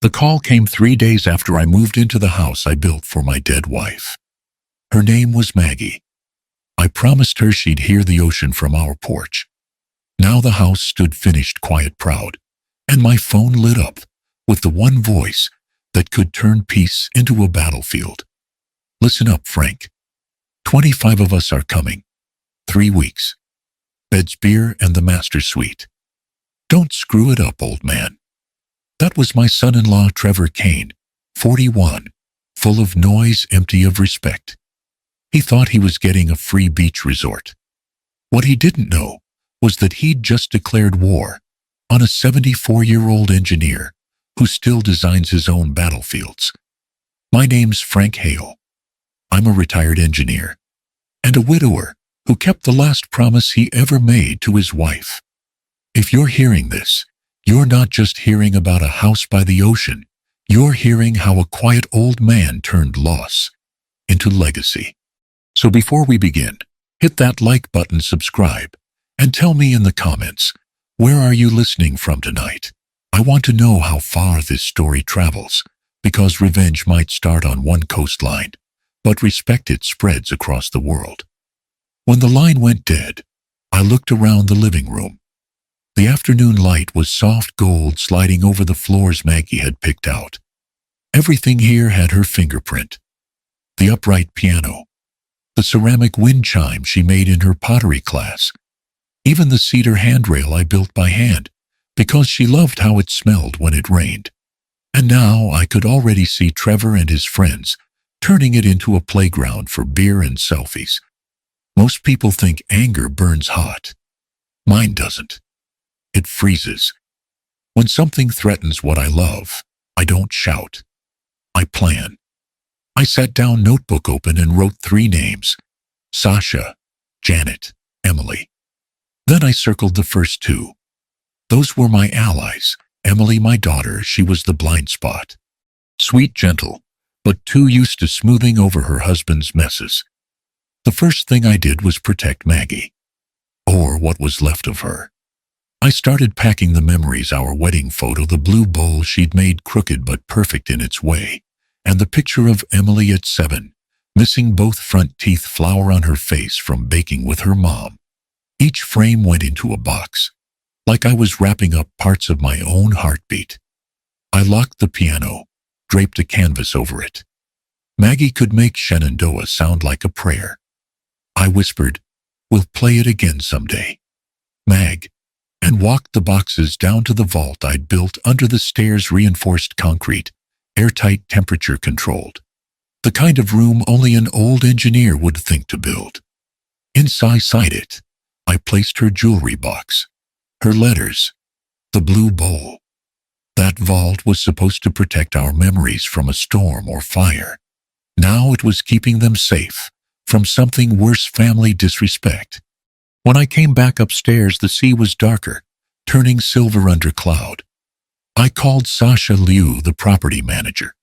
The call came 3 days after I moved into the house I built for my dead wife. Her name was Maggie. I promised her she'd hear the ocean from our porch. Now the house stood finished, quiet, proud, and my phone lit up with the one voice that could turn peace into a battlefield. Listen up, Frank. 25 of us are coming. 3 weeks. Beds, beer, and the master suite. Don't screw it up, old man. That was my son-in-law, Trevor Kane, 41, full of noise, empty of respect. He thought he was getting a free beach resort. What he didn't know was that he'd just declared war on a 74-year-old engineer who still designs his own battlefields. My name's Frank Hale. I'm a retired engineer and a widower who kept the last promise he ever made to his wife. If you're hearing this, you're not just hearing about a house by the ocean. You're hearing how a quiet old man turned loss into legacy. So before we begin, hit that like button, subscribe, and tell me in the comments, where are you listening from tonight? I want to know how far this story travels, because revenge might start on one coastline, but respect it spreads across the world. When the line went dead, I looked around the living room. The afternoon light was soft gold sliding over the floors Maggie had picked out. Everything here had her fingerprint. The upright piano, the ceramic wind chime she made in her pottery class, even the cedar handrail I built by hand because she loved how it smelled when it rained. And now I could already see Trevor and his friends turning it into a playground for beer and selfies. Most people think anger burns hot. Mine doesn't. It freezes. When something threatens what I love, I don't shout. I plan. I sat down, notebook open, and wrote 3 names: Sasha, Janet, Emily. Then I circled the first 2. Those were my allies. Emily, my daughter, she was the blind spot. Sweet, gentle, but too used to smoothing over her husband's messes. The first thing I did was protect Maggie, or what was left of her. I started packing the memories: our wedding photo, the blue bowl she'd made crooked but perfect in its way, and the picture of Emily at 7, missing both front teeth, flour on her face from baking with her mom. Each frame went into a box, like I was wrapping up parts of my own heartbeat. I locked the piano, draped a canvas over it. Maggie could make Shenandoah sound like a prayer. I whispered, "We'll play it again someday, Mag," and walked the boxes down to the vault I'd built under the stairs, reinforced concrete, airtight, temperature controlled. The kind of room only an old engineer would think to build. Inside it, I placed her jewelry box, her letters, the blue bowl. That vault was supposed to protect our memories from a storm or fire. Now it was keeping them safe from something worse: family disrespect. When I came back upstairs, the sea was darker, turning silver under cloud. I called Sasha Liu, the property manager.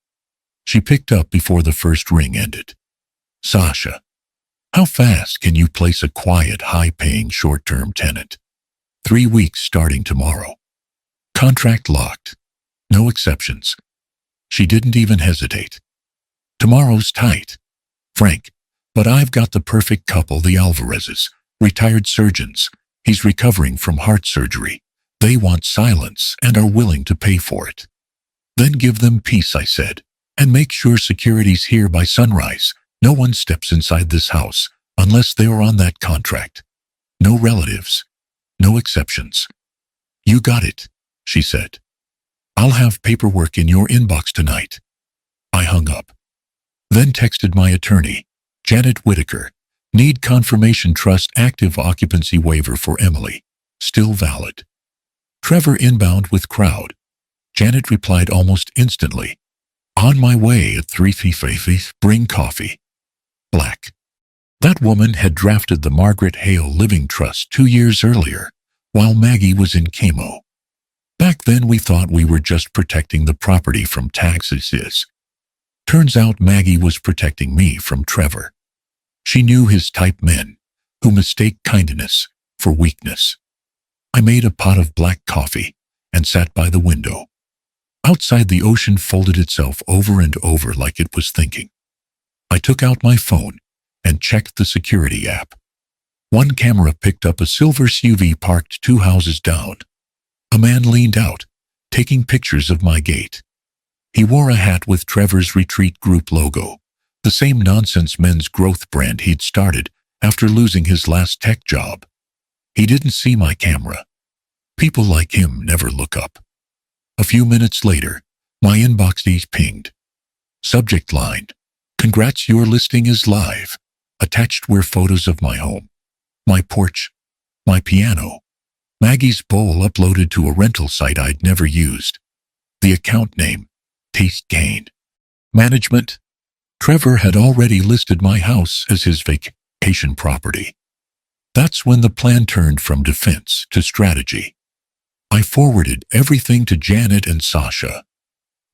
She picked up before the first ring ended. "Sasha, how fast can you place a quiet, high-paying, short-term tenant? 3 weeks starting tomorrow. Contract locked. No exceptions." She didn't even hesitate. "Tomorrow's tight, Frank, but I've got the perfect couple, the Alvarezes, retired surgeons. He's recovering from heart surgery. They want silence and are willing to pay for it." "Then give them peace," I said, "and make sure security's here by sunrise. No one steps inside this house unless they are on that contract. No relatives, no exceptions." "You got it," she said. "I'll have paperwork in your inbox tonight." I hung up, then texted my attorney, Janet Whitaker. "Need confirmation, trust active occupancy waiver for Emily. Still valid." Trevor inbound with crowd. Janet replied almost instantly, "On my way at 3:50. Bring coffee." Black. That woman had drafted the Margaret Hale Living Trust 2 years earlier, while Maggie was in chemo. Back then we thought we were just protecting the property from taxes. Turns out Maggie was protecting me from Trevor. She knew his type: men who mistake kindness for weakness. I made a pot of black coffee and sat by the window. Outside, the ocean folded itself over and over like it was thinking. I took out my phone and checked the security app. One camera picked up a silver SUV parked 2 houses down. A man leaned out, taking pictures of my gate. He wore a hat with Trevor's Retreat Group logo, the same nonsense men's growth brand he'd started after losing his last tech job. He didn't see my camera. People like him never look up. A few minutes later, my inbox pinged. Subject line: "Congrats, your listing is live." Attached were photos of my home, my porch, my piano, Maggie's bowl uploaded to a rental site I'd never used. The account name: Taste Gain. Management: Trevor had already listed my house as his vacation property. That's when the plan turned from defense to strategy. I forwarded everything to Janet and Sasha.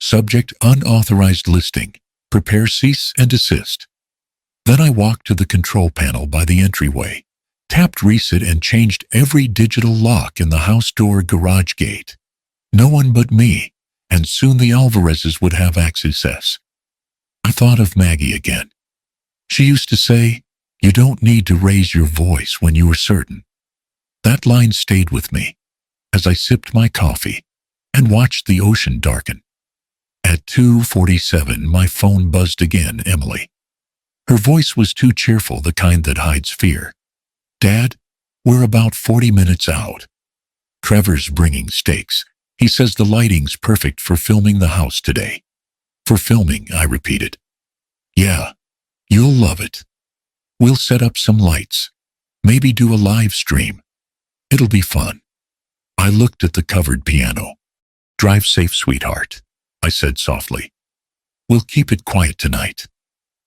Subject: unauthorized listing. Prepare cease and desist. Then I walked to the control panel by the entryway, tapped reset and changed every digital lock in the house door garage gate. No one but me, and soon the Alvarezes would have access. I thought of Maggie again. She used to say, "You don't need to raise your voice when you are certain." That line stayed with me as I sipped my coffee and watched the ocean darken. At 2:47, my phone buzzed again. Emily. Her voice was too cheerful, the kind that hides fear. "Dad, we're about 40 minutes out. Trevor's bringing steaks. He says the lighting's perfect for filming the house today." "For filming," I repeated. "Yeah, you'll love it. We'll set up some lights. Maybe do a live stream. It'll be fun." I looked at the covered piano. "Drive safe, sweetheart," I said softly. "We'll keep it quiet tonight."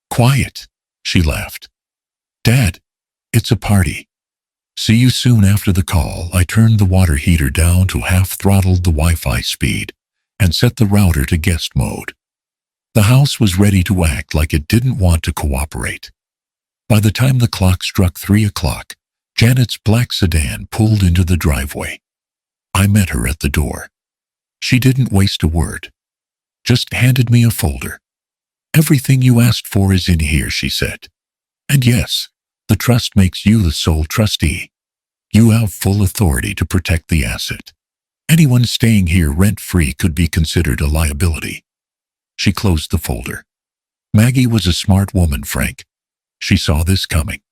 "Quiet?" she laughed. "Dad, it's a party. See you soon." After the call, I turned the water heater down to half-throttled the Wi-Fi speed and set the router to guest mode. The house was ready to act like it didn't want to cooperate. By the time the clock struck 3 o'clock, Janet's black sedan pulled into the driveway. I met her at the door. She didn't waste a word, just handed me a folder. "Everything you asked for is in here," she said. "And yes, the trust makes you the sole trustee. You have full authority to protect the asset. Anyone staying here rent-free could be considered a liability." She closed the folder. Maggie was a smart woman, Frank. She saw this coming.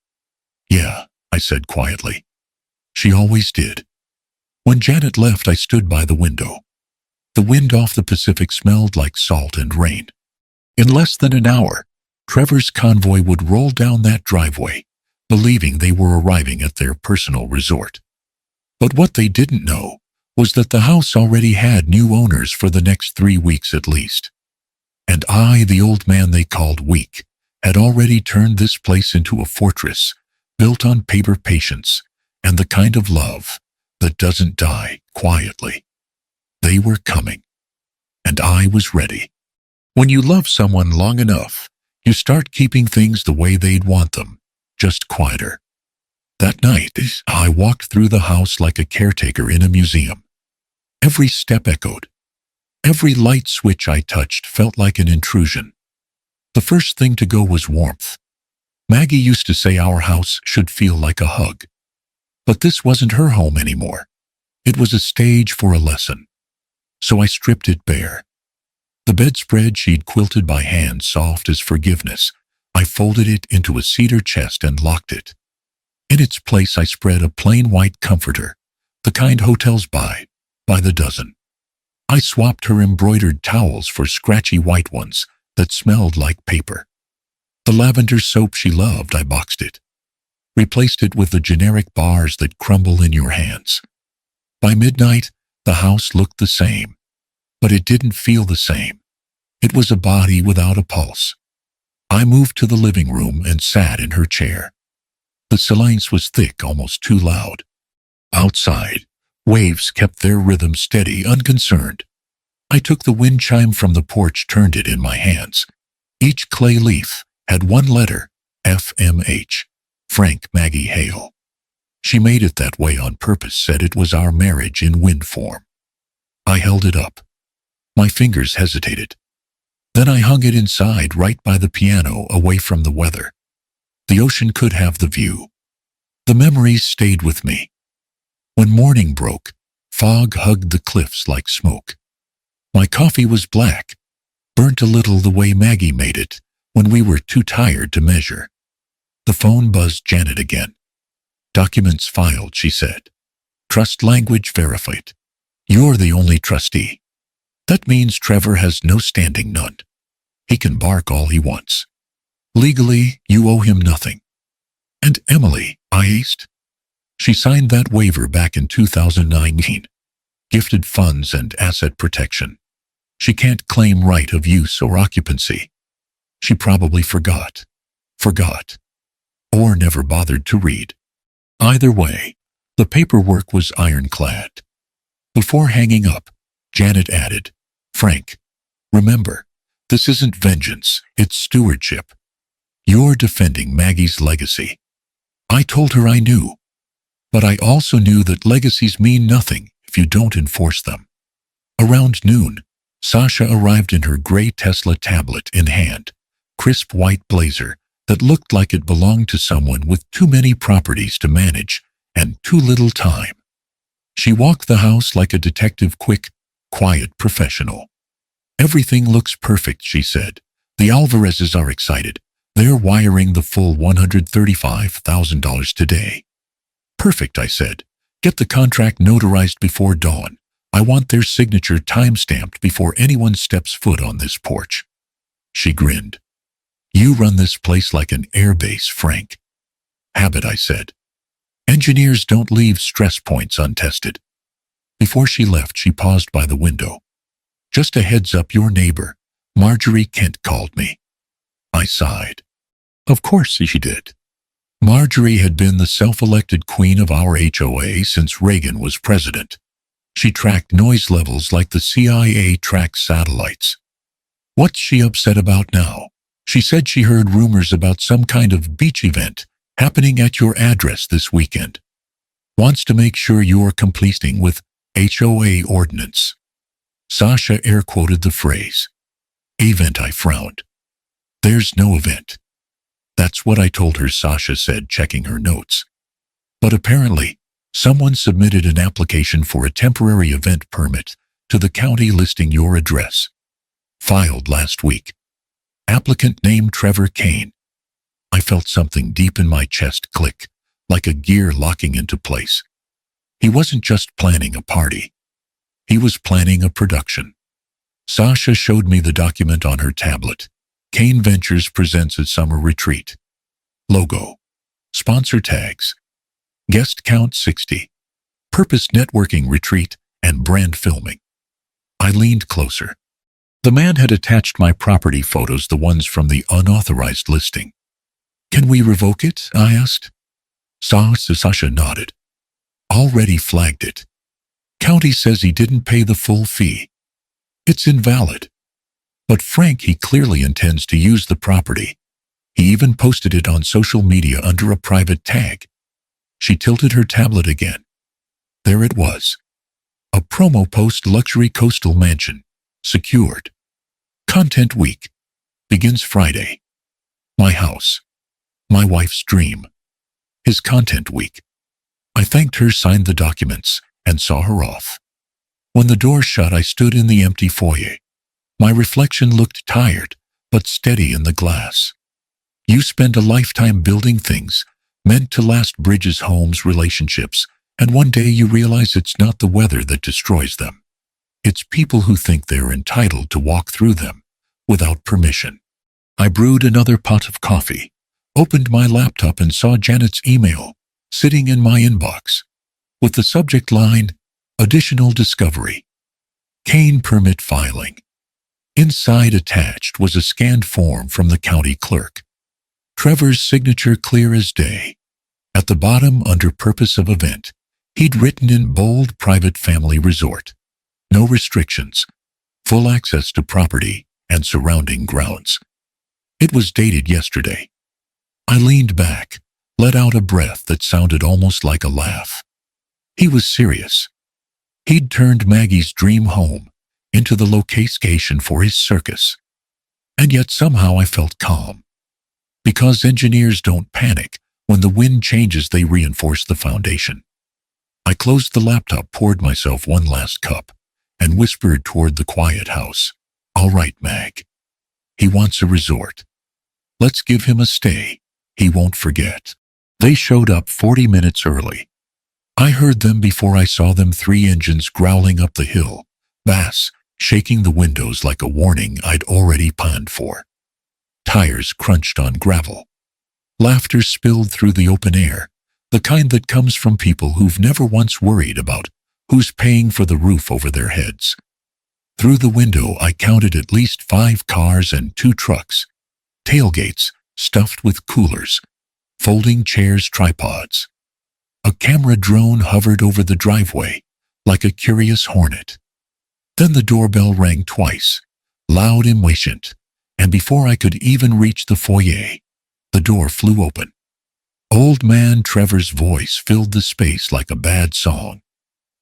"Yeah," I said quietly. "She always did." When Janet left, I stood by the window. The wind off the Pacific smelled like salt and rain. In less than an hour, Trevor's convoy would roll down that driveway, believing they were arriving at their personal resort. But what they didn't know was that the house already had new owners for the next 3 weeks at least. And I, the old man they called weak, had already turned this place into a fortress built on paper patience and the kind of love that doesn't die quietly. They were coming, and I was ready. When you love someone long enough, you start keeping things the way they'd want them, just quieter. That night, I walked through the house like a caretaker in a museum. Every step echoed. Every light switch I touched felt like an intrusion. The first thing to go was warmth. Maggie used to say our house should feel like a hug. But this wasn't her home anymore. It was a stage for a lesson. So I stripped it bare. The bedspread she'd quilted by hand, soft as forgiveness, I folded it into a cedar chest and locked it. In its place, I spread a plain white comforter, the kind hotels buy by the dozen. I swapped her embroidered towels for scratchy white ones that smelled like paper. The lavender soap she loved, I boxed it. Replaced it with the generic bars that crumble in your hands. By midnight, the house looked the same, but it didn't feel the same. It was a body without a pulse. I moved to the living room and sat in her chair. The silence was thick, almost too loud. Outside, waves kept their rhythm steady, unconcerned. I took the wind chime from the porch, turned it in my hands. Each clay leaf had one letter, FMH, Frank Maggie Hale. She made it that way on purpose, said it was our marriage in wind form. I held it up. My fingers hesitated. Then I hung it inside right by the piano, away from the weather. The ocean could have the view. The memories stayed with me. When morning broke, fog hugged the cliffs like smoke. My coffee was black, burnt a little the way Maggie made it when we were too tired to measure. The phone buzzed. Janet again. Documents filed, she said. Trust language verified. You're the only trustee. That means Trevor has no standing, none. He can bark all he wants. Legally, you owe him nothing. And Emily, I aced. She signed that waiver back in 2019. Gifted funds and asset protection. She can't claim right of use or occupancy. She probably forgot. Or never bothered to read. Either way, the paperwork was ironclad. Before hanging up, Janet added, Frank, remember, this isn't vengeance, it's stewardship. You're defending Maggie's legacy. I told her I knew, but I also knew that legacies mean nothing if you don't enforce them. Around noon, Sasha arrived in her gray Tesla tablet in hand, crisp white blazer that looked like it belonged to someone with too many properties to manage and too little time. She walked the house like a detective, quick, quiet professional. Everything looks perfect, she said. The Alvarezes are excited. They're wiring the full $135,000 today. Perfect, I said. Get the contract notarized before dawn. I want their signature time-stamped before anyone steps foot on this porch. She grinned. You run this place like an airbase, Frank. Habit, I said. Engineers don't leave stress points untested. Before she left, she paused by the window. Just a heads up, your neighbor, Marjorie Kent, called me. I sighed. Of course she did. Marjorie had been the self-elected queen of our HOA since Reagan was president. She tracked noise levels like the CIA tracks satellites. What's she upset about now? She said she heard rumors about some kind of beach event happening at your address this weekend. Wants to make sure you're complying with HOA ordinance. Sasha air-quoted the phrase. Event, I frowned. There's no event. That's what I told her, Sasha said, checking her notes. But apparently, someone submitted an application for a temporary event permit to the county listing your address. Filed last week. Applicant named Trevor Kane. I felt something deep in my chest click, like a gear locking into place. He wasn't just planning a party. He was planning a production. Sasha showed me the document on her tablet. Kane Ventures presents a summer retreat. Logo. Sponsor tags. Guest count 60. Purpose networking retreat and brand filming. I leaned closer. The man had attached my property photos, the ones from the unauthorized listing. Can we revoke it? I asked. Sasha nodded. Already flagged it. County says he didn't pay the full fee. It's invalid. But Frank, he clearly intends to use the property. He even posted it on social media under a private tag. She tilted her tablet again. There it was. A promo post, luxury coastal mansion. Secured. Content week. Begins Friday. My house. My wife's dream. His content week. I thanked her, signed the documents, and saw her off. When the door shut, I stood in the empty foyer. My reflection looked tired, but steady in the glass. You spend a lifetime building things, meant to last: bridges, homes, relationships, and one day you realize it's not the weather that destroys them. It's people who think they're entitled to walk through them, without permission. I brewed another pot of coffee, opened my laptop and saw Janet's email, sitting in my inbox, with the subject line, Additional Discovery. Kane permit filing. Inside attached was a scanned form from the county clerk. Trevor's signature clear as day. At the bottom, under purpose of event, he'd written in bold, private family resort. No restrictions. Full access to property and surrounding grounds. It was dated yesterday. I leaned back, let out a breath that sounded almost like a laugh. He was serious. He'd turned Maggie's dream home into the location for his circus. And yet somehow I felt calm. Because engineers don't panic. When the wind changes, they reinforce the foundation. I closed the laptop, poured myself one last cup, and whispered toward the quiet house. All right, Mag. He wants a resort. Let's give him a stay. He won't forget. They showed up 40 minutes early. I heard them before I saw them, 3 engines growling up the hill, bass shaking the windows like a warning I'd already planned for. Tires crunched on gravel. Laughter spilled through the open air, the kind that comes from people who've never once worried about who's paying for the roof over their heads. Through the window, I counted at least 5 cars and 2 trucks, tailgates stuffed with coolers, folding chairs, tripods. A camera drone hovered over the driveway like a curious hornet. Then the doorbell rang twice, loud and impatient, and before I could even reach the foyer, the door flew open. Old man Trevor's voice filled the space like a bad song.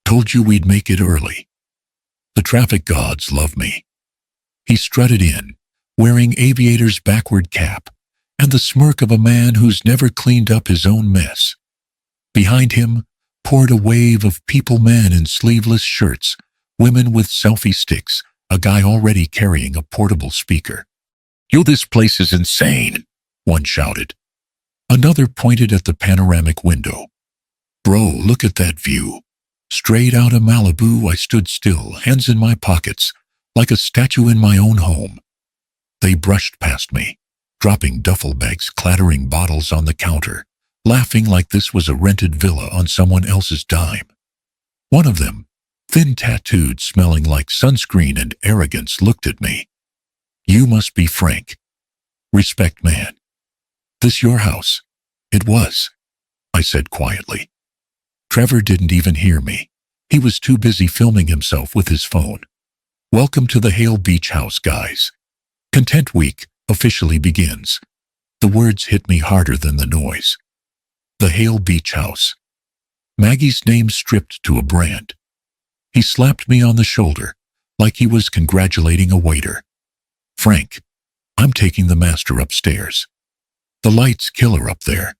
Told you we'd make it early. The traffic gods love me. He strutted in, wearing aviator's backward cap and the smirk of a man who's never cleaned up his own mess. Behind him poured a wave of people, men in sleeveless shirts, women with selfie sticks, a guy already carrying a portable speaker. Yo, this place is insane, one shouted. Another pointed at the panoramic window. Bro, look at that view. Straight out of Malibu. I stood still, hands in my pockets, like a statue in my own home. They brushed past me, dropping duffel bags, clattering bottles on the counter, laughing like this was a rented villa on someone else's dime. One of them, thin, tattooed, smelling like sunscreen and arrogance, looked at me. You must be Frank. Respect, man. This your house? It was, I said quietly. Trevor didn't even hear me. He was too busy filming himself with his phone. Welcome to the Hale Beach House, guys. Content Week officially begins. The words hit me harder than the noise. The Hale Beach House. Maggie's name stripped to a brand. He slapped me on the shoulder, like he was congratulating a waiter. Frank, I'm taking the master upstairs. The light's killer up there.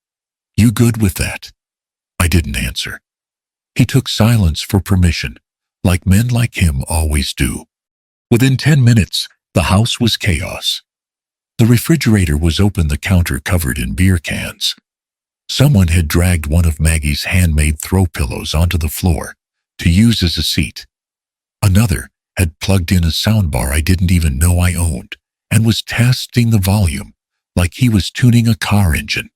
You good with that? I didn't answer. He took silence for permission, like men like him always do. Within 10 minutes, the house was chaos. The refrigerator was open, the counter covered in beer cans. Someone had dragged one of Maggie's handmade throw pillows onto the floor to use as a seat. Another had plugged in a soundbar I didn't even know I owned and was testing the volume like he was tuning a car engine.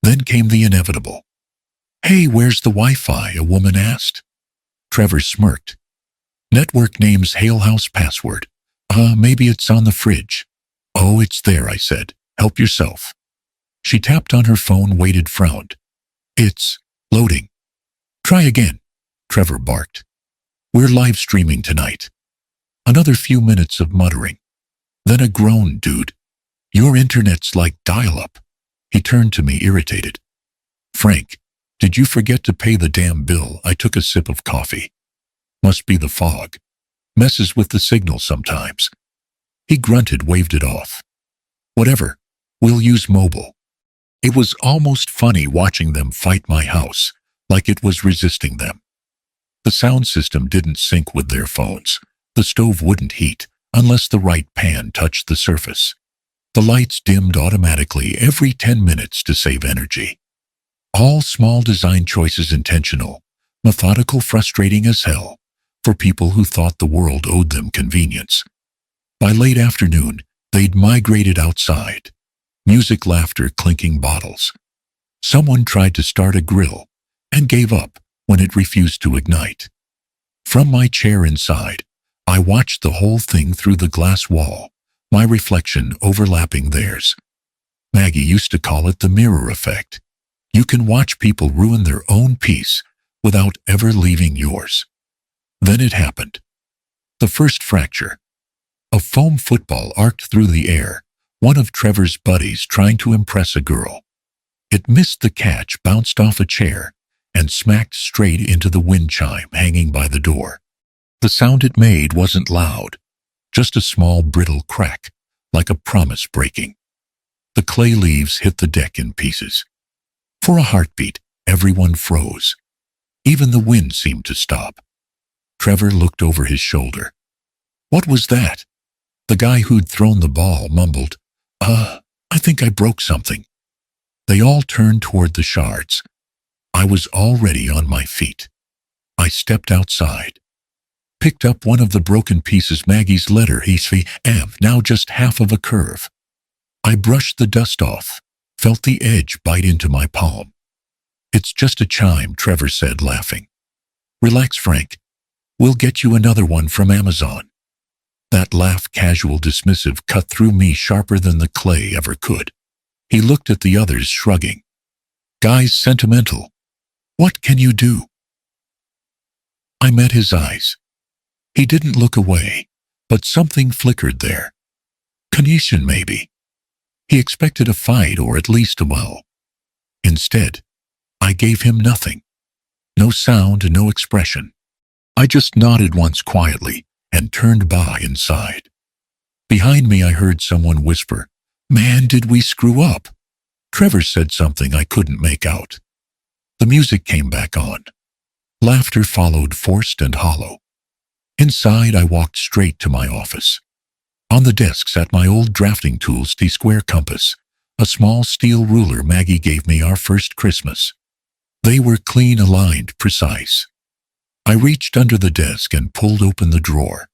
Then came the inevitable. Hey, where's the Wi-Fi? A woman asked. Trevor smirked. Network name's Hale House password. Maybe it's on the fridge. Oh, it's there, I said. Help yourself. She tapped on her phone, waited, frowned. It's loading. Try again, Trevor barked. We're live streaming tonight. Another few minutes of muttering. Then a groan. Dude, your internet's like dial-up. He turned to me, irritated. Frank, did you forget to pay the damn bill? I took a sip of coffee. Must be the fog. Messes with the signal sometimes. He grunted, waved it off. Whatever. We'll use mobile. It was almost funny watching them fight my house, like it was resisting them. The sound system didn't sync with their phones. The stove wouldn't heat unless the right pan touched the surface. The lights dimmed automatically every 10 minutes to save energy. All small design choices, intentional, methodical, frustrating as hell for people who thought the world owed them convenience. By late afternoon, they'd migrated outside. Music, laughter, clinking bottles. Someone tried to start a grill and gave up when it refused to ignite. From my chair inside, I watched the whole thing through the glass wall, my reflection overlapping theirs. Maggie used to call it the mirror effect. You can watch people ruin their own peace without ever leaving yours. Then it happened. The first fracture. A foam football arced through the air, one of Trevor's buddies trying to impress a girl. It missed the catch, bounced off a chair, and smacked straight into the wind chime hanging by the door. The sound it made wasn't loud, just a small brittle crack, like a promise breaking. The clay leaves hit the deck in pieces. For a heartbeat, everyone froze. Even the wind seemed to stop. Trevor looked over his shoulder. "What was that?" The guy who'd thrown the ball mumbled, I think I broke something." They all turned toward the shards. I was already on my feet. I stepped outside, picked up one of the broken pieces, Maggie's letter, now just half of a curve. I brushed the dust off, felt the edge bite into my palm. "It's just a chime," Trevor said, laughing. "Relax, Frank. We'll get you another one from Amazon." That laugh, casual, dismissive, cut through me sharper than the clay ever could. He looked at the others, shrugging. "Guy's sentimental. What can you do?" I met his eyes. He didn't look away, but something flickered there. Cognition, maybe. He expected a fight, or at least a well. Instead, I gave him nothing. No sound, no expression. I just nodded once quietly and turned by inside. Behind me I heard someone whisper, "Man, did we screw up?" Trevor said something I couldn't make out. The music came back on. Laughter followed, forced and hollow. Inside, I walked straight to my office. On the desk sat my old drafting tools, T-square compass, a small steel ruler Maggie gave me our first Christmas. They were clean, aligned, precise. I reached under the desk and pulled open the drawer.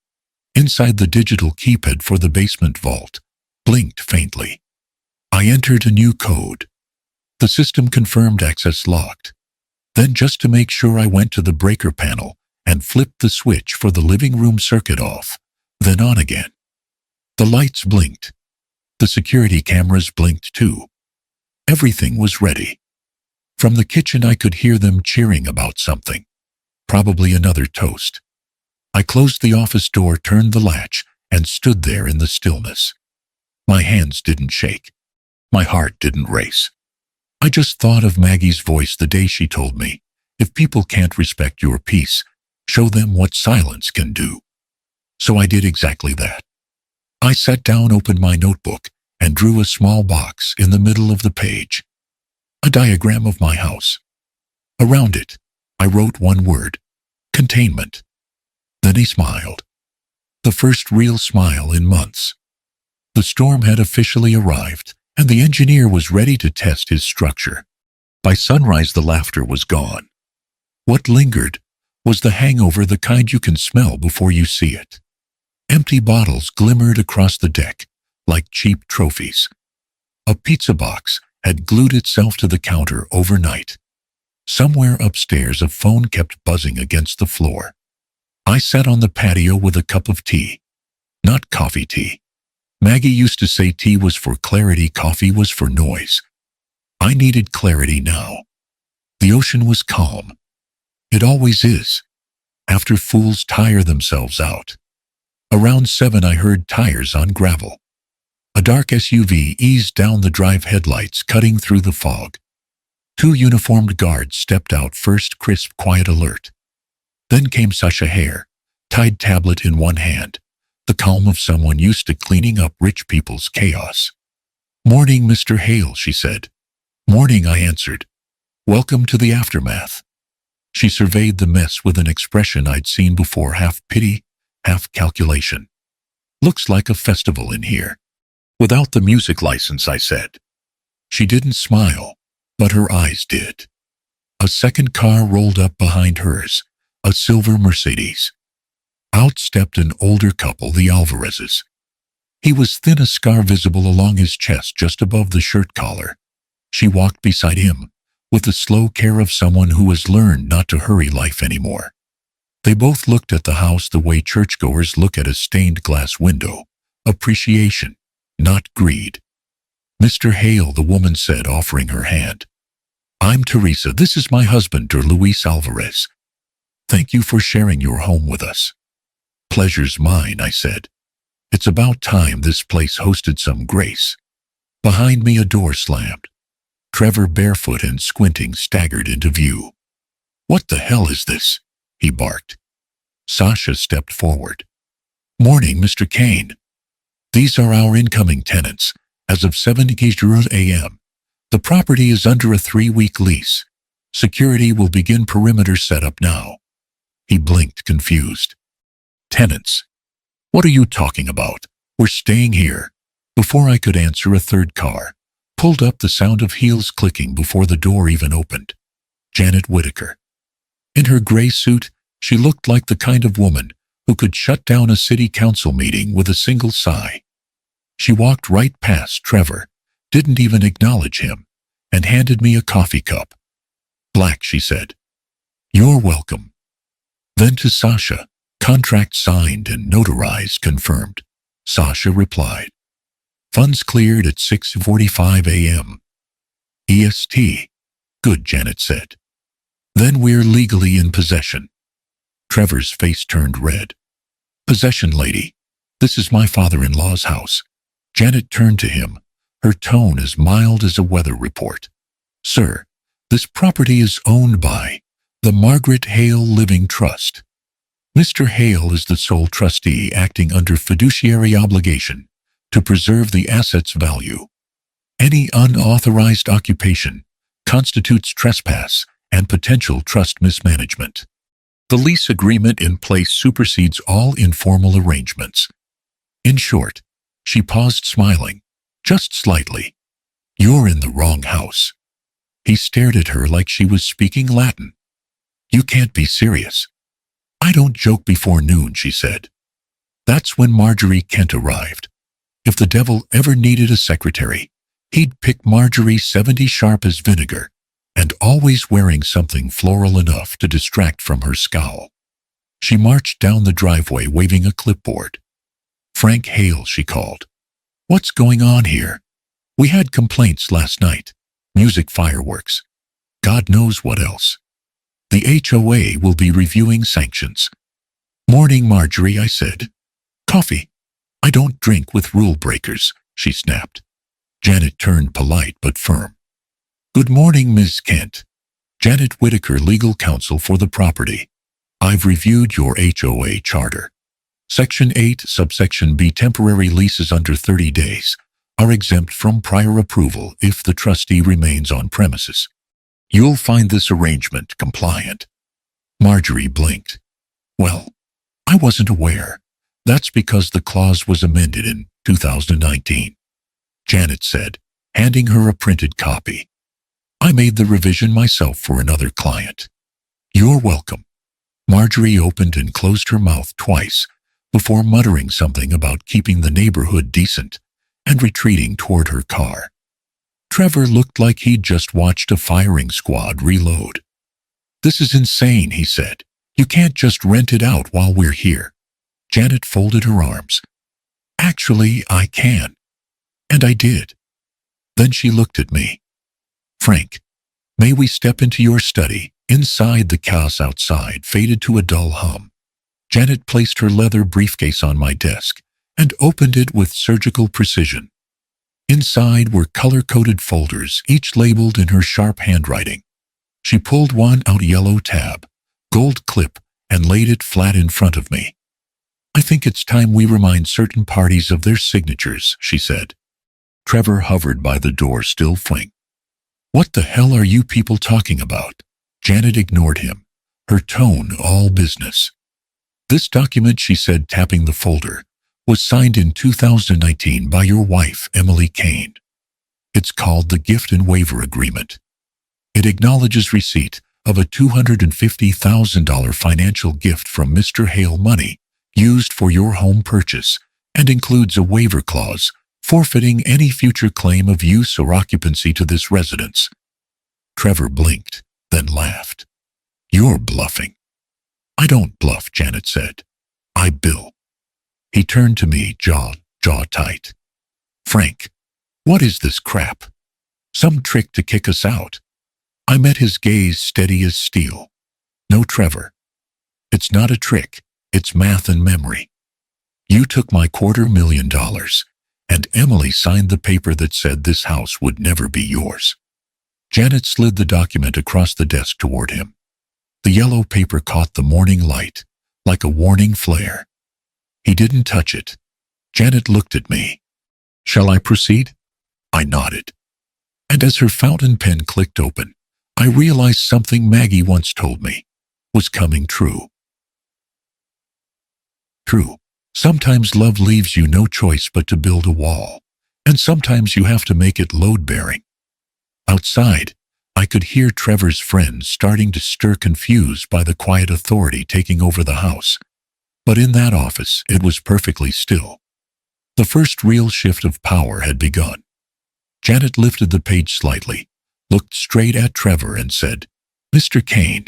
Inside, the digital keypad for the basement vault blinked faintly. I entered a new code. The system confirmed access locked. Then, just to make sure, I went to the breaker panel and flipped the switch for the living room circuit off, then on again. The lights blinked. The security cameras blinked too. Everything was ready. From the kitchen I could hear them cheering about something. Probably another toast. I closed the office door, turned the latch, and stood there in the stillness. My hands didn't shake. My heart didn't race. I just thought of Maggie's voice the day she told me, "If people can't respect your peace, show them what silence can do." So I did exactly that. I sat down, opened my notebook, and drew a small box in the middle of the page. A diagram of my house. Around it, I wrote one word: containment. Then he smiled. The first real smile in months. The storm had officially arrived, and the engineer was ready to test his structure. By sunrise, the laughter was gone. What lingered was the hangover, the kind you can smell before you see it. Empty bottles glimmered across the deck like cheap trophies. A pizza box had glued itself to the counter overnight. Somewhere upstairs, a phone kept buzzing against the floor. I sat on the patio with a cup of tea. Not coffee tea. Maggie used to say tea was for clarity, coffee was for noise. I needed clarity now. The ocean was calm. It always is, after fools tire themselves out. Around 7, I heard tires on gravel. A dark SUV eased down the drive, headlights cutting through the fog. 2 uniformed guards stepped out first, crisp, quiet, alert. Then came Sasha Hare, Tide tablet in one hand, the calm of someone used to cleaning up rich people's chaos. "Morning, Mr. Hale," she said. "Morning," I answered. "Welcome to the aftermath." She surveyed the mess with an expression I'd seen before, half pity, half calculation. "Looks like a festival in here." "Without the music license," I said. She didn't smile, but her eyes did. A second car rolled up behind hers, a silver Mercedes. Out stepped an older couple, the Alvarezes. He was thin, a scar visible along his chest just above the shirt collar. She walked beside him, with the slow care of someone who has learned not to hurry life anymore. They both looked at the house the way churchgoers look at a stained glass window. Appreciation, not greed. "Mr. Hale," the woman said, offering her hand. "I'm Teresa. This is my husband, Luis Alvarez. Thank you for sharing your home with us." "Pleasure's mine," I said. "It's about time this place hosted some grace." Behind me, a door slammed. Trevor, barefoot and squinting, staggered into view. "What the hell is this?" he barked. Sasha stepped forward. Morning, Mr. Kane. These are our incoming tenants. As of 7:00 a.m., the property is under a 3-week lease. Security will begin perimeter setup now. He blinked, confused. Tenants? What are you talking about? We're staying here. Before I could answer, a third car pulled up, the sound of heels clicking before the door even opened. Janet Whitaker. In her gray suit, she looked like the kind of woman who could shut down a city council meeting with a single sigh. She walked right past Trevor, didn't even acknowledge him, and handed me a coffee cup. Black, she said. You're welcome. Then to Sasha, contract signed and notarized, confirmed. Sasha replied. Funds cleared at 6:45 a.m. EST. Good, Janet said. Then we're legally in possession. Trevor's face turned red. Possession, lady. This is my father-in-law's house. Janet turned to him, her tone as mild as a weather report. Sir, this property is owned by the Margaret Hale Living Trust. Mr. Hale is the sole trustee, acting under fiduciary obligation to preserve the asset's value. Any unauthorized occupation constitutes trespass and potential trust mismanagement. The lease agreement in place supersedes all informal arrangements. In short, she paused, smiling, just slightly. You're in the wrong house. He stared at her like she was speaking Latin. You can't be serious. I don't joke before noon, she said. That's when Marjorie Kent arrived. If the devil ever needed a secretary, he'd pick Marjorie, 70 sharp as vinegar, and always wearing something floral enough to distract from her scowl. She marched down the driveway waving a clipboard. Frank Hale, she called. What's going on here? We had complaints last night. Music, fireworks. God knows what else. The HOA will be reviewing sanctions. Morning, Marjorie, I said. Coffee. I don't drink with rule breakers, she snapped. Janet turned polite but firm. Good morning, Ms. Kent. Janet Whitaker, legal counsel for the property. I've reviewed your HOA charter. Section 8, subsection B, temporary leases under 30 days are exempt from prior approval if the trustee remains on premises. You'll find this arrangement compliant. Marjorie blinked. Well, I wasn't aware. That's because the clause was amended in 2019. Janet said, handing her a printed copy. I made the revision myself for another client. You're welcome. Marjorie opened and closed her mouth twice before muttering something about keeping the neighborhood decent and retreating toward her car. Trevor looked like he'd just watched a firing squad reload. This is insane, he said. You can't just rent it out while we're here. Janet folded her arms. Actually, I can. And I did. Then she looked at me. Frank, may we step into your study? Inside, the chaos outside faded to a dull hum. Janet placed her leather briefcase on my desk and opened it with surgical precision. Inside were color-coded folders, each labeled in her sharp handwriting. She pulled one out, yellow tab, gold clip, and laid it flat in front of me. I think it's time we remind certain parties of their signatures, she said. Trevor hovered by the door, still fling. What the hell are you people talking about? Janet ignored him, her tone all business. This document, she said, tapping the folder, was signed in 2019 by your wife, Emily Kane. It's called the Gift and Waiver Agreement. It acknowledges receipt of a $250,000 financial gift from Mr. Hale, money used for your home purchase, and includes a waiver clause forfeiting any future claim of use or occupancy to this residence. Trevor blinked, then laughed. You're bluffing. I don't bluff, Janet said. I bill. He turned to me, jaw tight. Frank, what is this crap? Some trick to kick us out? I met his gaze, steady as steel. No, Trevor. It's not a trick. It's math and memory. You took my $250,000, and Emily signed the paper that said this house would never be yours. Janet slid the document across the desk toward him. The yellow paper caught the morning light, like a warning flare. He didn't touch it. Janet looked at me. "Shall I proceed?" I nodded. And as her fountain pen clicked open, I realized something Maggie once told me was coming true. True. Sometimes love leaves you no choice but to build a wall, and sometimes you have to make it load-bearing. Outside, I could hear Trevor's friends starting to stir, confused by the quiet authority taking over the house. But in that office, it was perfectly still. The first real shift of power had begun. Janet lifted the page slightly, looked straight at Trevor and said, "Mr. Kane,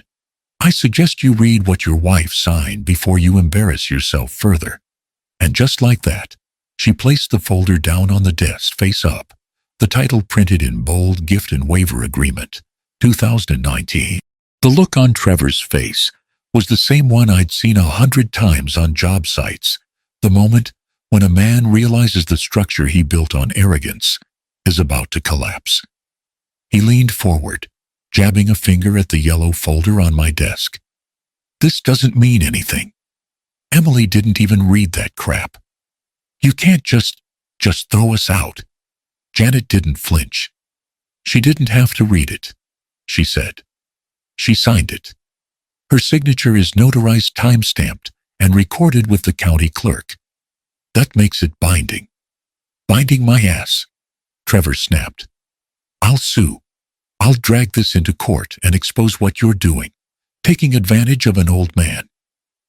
I suggest you read what your wife signed before you embarrass yourself further." And just like that, she placed the folder down on the desk face up, the title printed in bold, "Gift and Waiver Agreement, 2019. The look on Trevor's face was the same one I'd seen 100 times on job sites, the moment when a man realizes the structure he built on arrogance is about to collapse. He leaned forward, jabbing a finger at the yellow folder on my desk. "This doesn't mean anything. Emily didn't even read that crap. You can't just throw us out." Janet didn't flinch. "She didn't have to read it," she said. "She signed it. Her signature is notarized, time-stamped, and recorded with the county clerk. That makes it binding." "Binding my ass," Trevor snapped. "I'll sue. I'll drag this into court and expose what you're doing, taking advantage of an old man."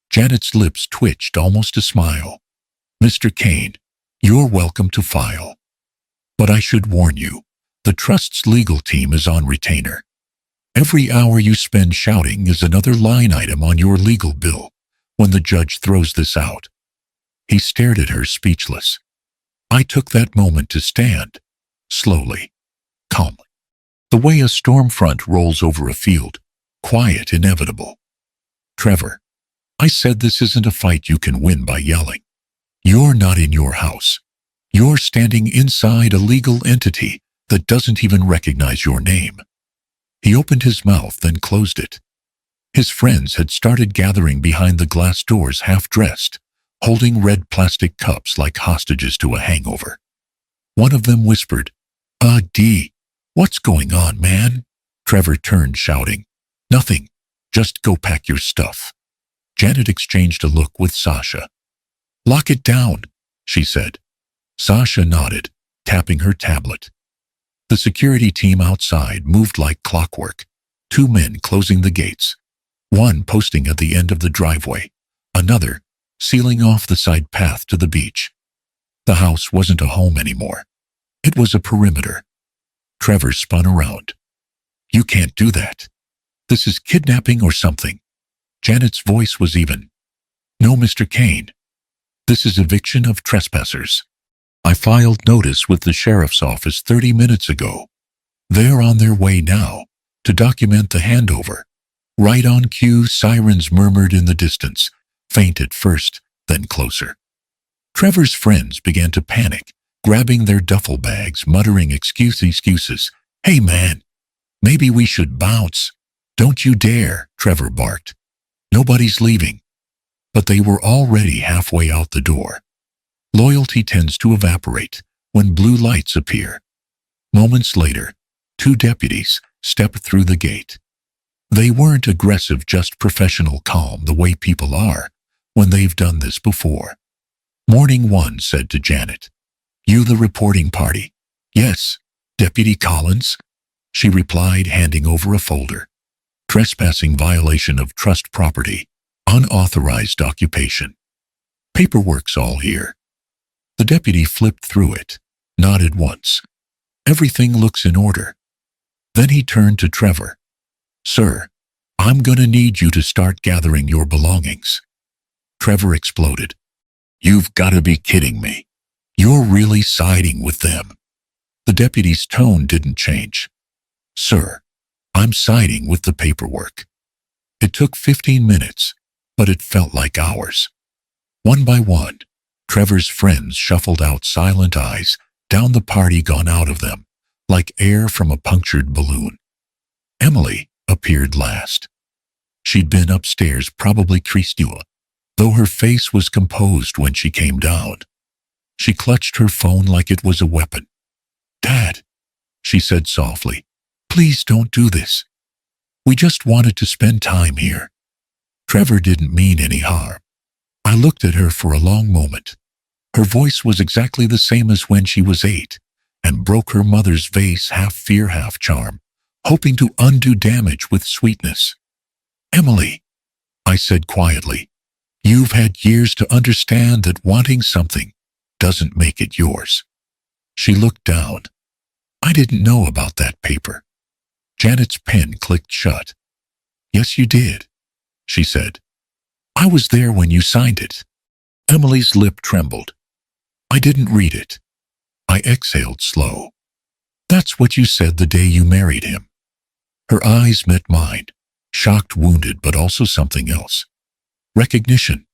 Janet's lips twitched almost a smile. "Mr. Kane, you're welcome to file. But I should warn you, the trust's legal team is on retainer. Every hour you spend shouting is another line item on your legal bill when the judge throws this out." He stared at her, speechless. I took that moment to stand, slowly, calmly, the way a storm front rolls over a field, quiet, inevitable. "Trevor, I said this isn't a fight you can win by yelling. You're not in your house. You're standing inside a legal entity that doesn't even recognize your name." He opened his mouth, then closed it. His friends had started gathering behind the glass doors, half-dressed, holding red plastic cups like hostages to a hangover. One of them whispered, D, what's going on, man?" Trevor turned, shouting, "Nothing. Just go pack your stuff." Janet exchanged a look with Sasha. "Lock it down," she said. Sasha nodded, tapping her tablet. The security team outside moved like clockwork, 2 men closing the gates, one posting at the end of the driveway, another sealing off the side path to the beach. The house wasn't a home anymore. It was a perimeter. Trevor spun around. "You can't do that. This is kidnapping or something." Janet's voice was even. "No, Mr. Kane. This is eviction of trespassers. I filed notice with the sheriff's office 30 minutes ago. They're on their way now to document the handover." Right on cue, sirens murmured in the distance, faint at first, then closer. Trevor's friends began to panic, grabbing their duffel bags, muttering excuses. "Hey man, maybe we should bounce." "Don't you dare," Trevor barked. "Nobody's leaving." But they were already halfway out the door. Loyalty tends to evaporate when blue lights appear. Moments later, 2 deputies stepped through the gate. They weren't aggressive, just professional calm, the way people are when they've done this before. Morning one said to Janet, "You the reporting party?" "Yes, Deputy Collins," she replied, handing over a folder. "Trespassing, violation of trust property, unauthorized occupation. Paperwork's all here." The deputy flipped through it, nodded once. "Everything looks in order." Then he turned to Trevor. "Sir, I'm gonna need you to start gathering your belongings." Trevor exploded. "You've gotta be kidding me. You're really siding with them?" The deputy's tone didn't change. "Sir, I'm siding with the paperwork." It took 15 minutes, but it felt like hours. One by one, Trevor's friends shuffled out, silent eyes down the party gone out of them, like air from a punctured balloon. Emily appeared last. She'd been upstairs, probably Christua, though her face was composed when she came down. She clutched her phone like it was a weapon. "Dad," she said softly, "please don't do this. We just wanted to spend time here. Trevor didn't mean any harm." I looked at her for a long moment. Her voice was exactly the same as when she was 8, and broke her mother's vase, half fear, half charm, hoping to undo damage with sweetness. "Emily," I said quietly, "you've had years to understand that wanting something doesn't make it yours." She looked down. "I didn't know about that paper." Janet's pen clicked shut. "Yes, you did," she said. "I was there when you signed it." Emily's lip trembled. "I didn't read it." I exhaled slow. "That's what you said the day you married him." Her eyes met mine, shocked, wounded, but also something else. Recognition.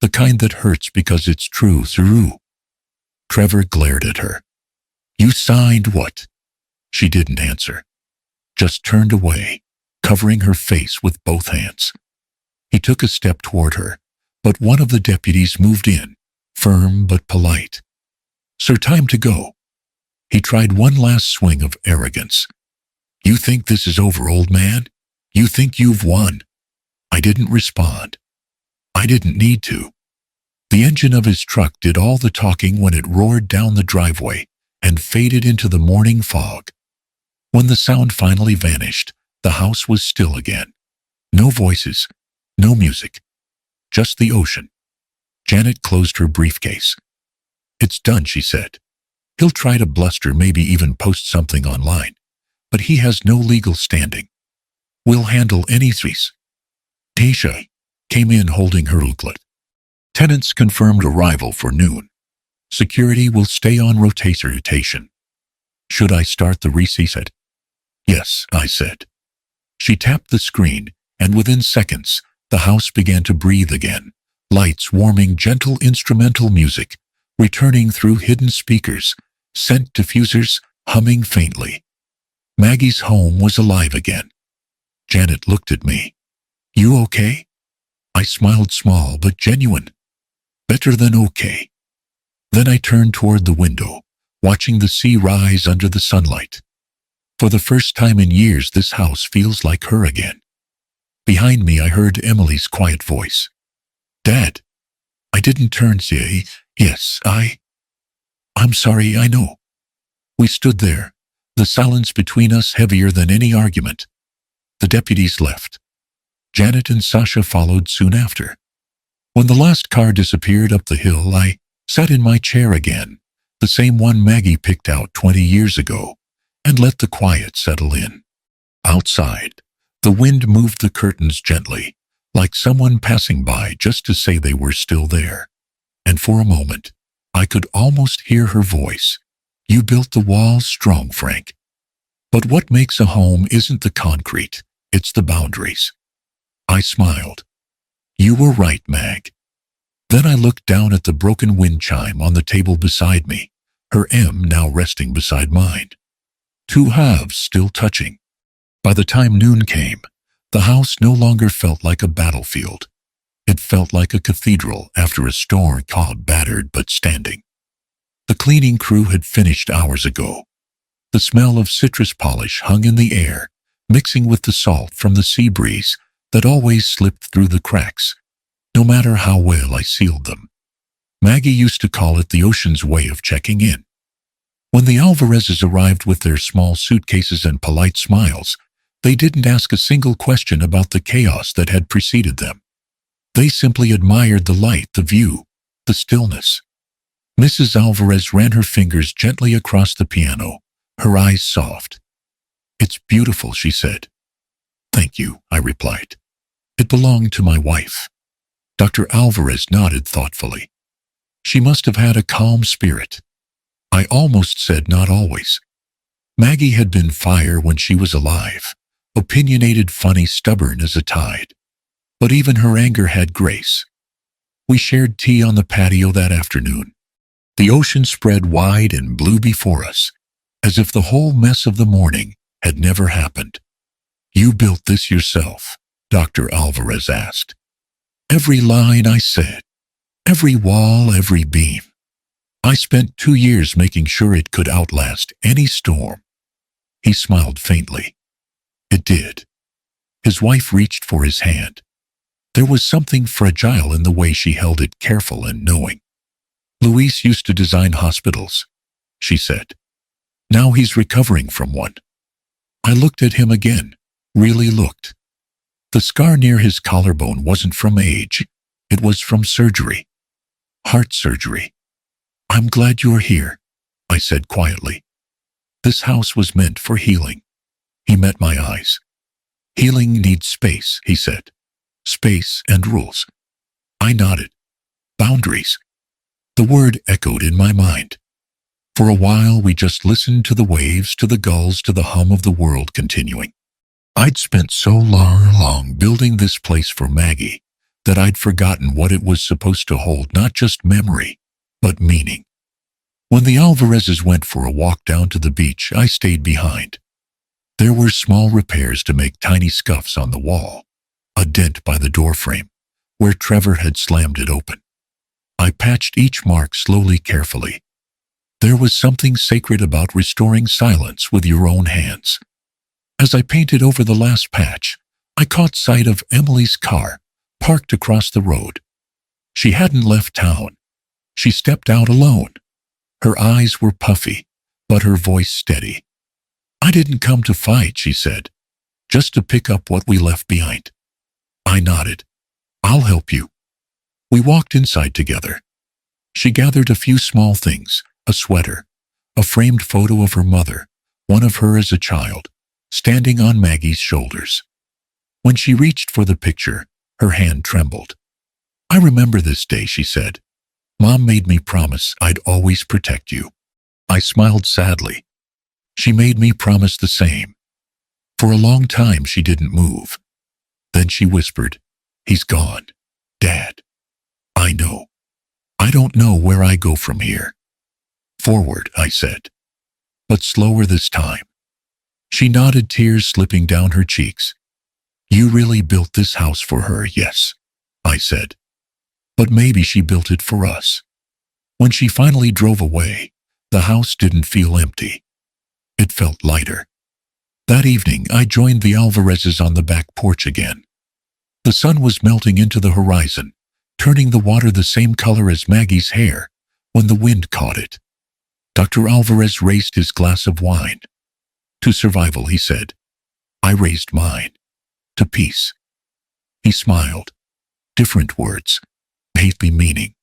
The kind that hurts because it's true through. Trevor glared at her. "You signed what?" She didn't answer, just turned away, covering her face with both hands. He took a step toward her, but one of the deputies moved in, firm but polite. "Sir, time to go." He tried one last swing of arrogance. "You think this is over, old man? You think you've won?" I didn't respond. I didn't need to. The engine of his truck did all the talking when it roared down the driveway and faded into the morning fog. When the sound finally vanished, the house was still again. No voices, no music, just the ocean. Janet closed her briefcase. "It's done," she said. "He'll try to bluster, maybe even post something online, but he has no legal standing. We'll handle any threes." Tasha came in holding her booklet. "Tenants confirmed arrival for noon. Security will stay on rotation. Should I start the reset?" "Yes," I said. She tapped the screen, and within seconds, the house began to breathe again, lights warming, gentle instrumental music, returning through hidden speakers, scent diffusers humming faintly. Maggie's home was alive again. Janet looked at me. "You okay?" I smiled, small but genuine. "Better than okay." Then I turned toward the window, watching the sea rise under the sunlight. For the first time in years, this house feels like her again. Behind me, I heard Emily's quiet voice. "Dad." I didn't turn. "Say, yes, I'm sorry, I know." We stood there, the silence between us heavier than any argument. The deputies left. Janet and Sasha followed soon after. When the last car disappeared up the hill, I sat in my chair again, the same one Maggie picked out 20 years ago, and let the quiet settle in. Outside, the wind moved the curtains gently, like someone passing by just to say they were still there. And for a moment, I could almost hear her voice. "You built the walls strong, Frank. But what makes a home isn't the concrete, it's the boundaries." I smiled. "You were right, Mag." Then I looked down at the broken wind chime on the table beside me, her M now resting beside mine. Two halves still touching. By the time noon came, the house no longer felt like a battlefield. It felt like a cathedral after a storm, caught, battered but standing. The cleaning crew had finished hours ago. The smell of citrus polish hung in the air, mixing with the salt from the sea breeze that always slipped through the cracks, no matter how well I sealed them. Maggie used to call it the ocean's way of checking in. When the Alvarezes arrived with their small suitcases and polite smiles, they didn't ask a single question about the chaos that had preceded them. They simply admired the light, the view, the stillness. Mrs. Alvarez ran her fingers gently across the piano, her eyes soft. "It's beautiful," she said. "Thank you," I replied. "It belonged to my wife." Dr. Alvarez nodded thoughtfully. "She must have had a calm spirit." I almost said not always. Maggie had been fire when she was alive, opinionated, funny, stubborn as a tide. But even her anger had grace. We shared tea on the patio that afternoon. The ocean spread wide and blue before us, as if the whole mess of the morning had never happened. "You built this yourself?" Dr. Alvarez asked. Every line I said, every wall, every beam. I spent 2 years making sure it could outlast any storm. He smiled faintly. It did. His wife reached for his hand. There was something fragile in the way she held it, careful and knowing. Luis used to design hospitals, she said. Now he's recovering from one. I looked at him again, really looked. The scar near his collarbone wasn't from age. It was from surgery. Heart surgery. I'm glad you're here, I said quietly. This house was meant for healing. He met my eyes. Healing needs space, he said. Space and rules. I nodded. Boundaries. The word echoed in my mind. For a while, we just listened to the waves, to the gulls, to the hum of the world continuing. I'd spent so long building this place for Maggie that I'd forgotten what it was supposed to hold, not just memory, but meaning. When the Alvarezes went for a walk down to the beach, I stayed behind. There were small repairs to make tiny scuffs on the wall, a dent by the doorframe, where Trevor had slammed it open. I patched each mark slowly, carefully. There was something sacred about restoring silence with your own hands. As I painted over the last patch, I caught sight of Emily's car, parked across the road. She hadn't left town. She stepped out alone. Her eyes were puffy, but her voice steady. I didn't come to fight, she said, just to pick up what we left behind. I nodded. I'll help you. We walked inside together. She gathered a few small things, a sweater, a framed photo of her mother, one of her as a child, standing on Maggie's shoulders. When she reached for the picture, her hand trembled. I remember this day, she said. Mom made me promise I'd always protect you. I smiled sadly. She made me promise the same. For a long time, she didn't move. Then she whispered, He's gone, Dad. I know. I don't know where I go from here. Forward, I said, but slower this time. She nodded, tears slipping down her cheeks. You really built this house for her, yes, I said. But maybe she built it for us. When she finally drove away, the house didn't feel empty. It felt lighter. That evening, I joined the Alvarezes on the back porch again. The sun was melting into the horizon, turning the water the same color as Maggie's hair when the wind caught it. Dr. Alvarez raised his glass of wine. To survival, he said. I raised mine. To peace. He smiled. Different words, faintly meaning.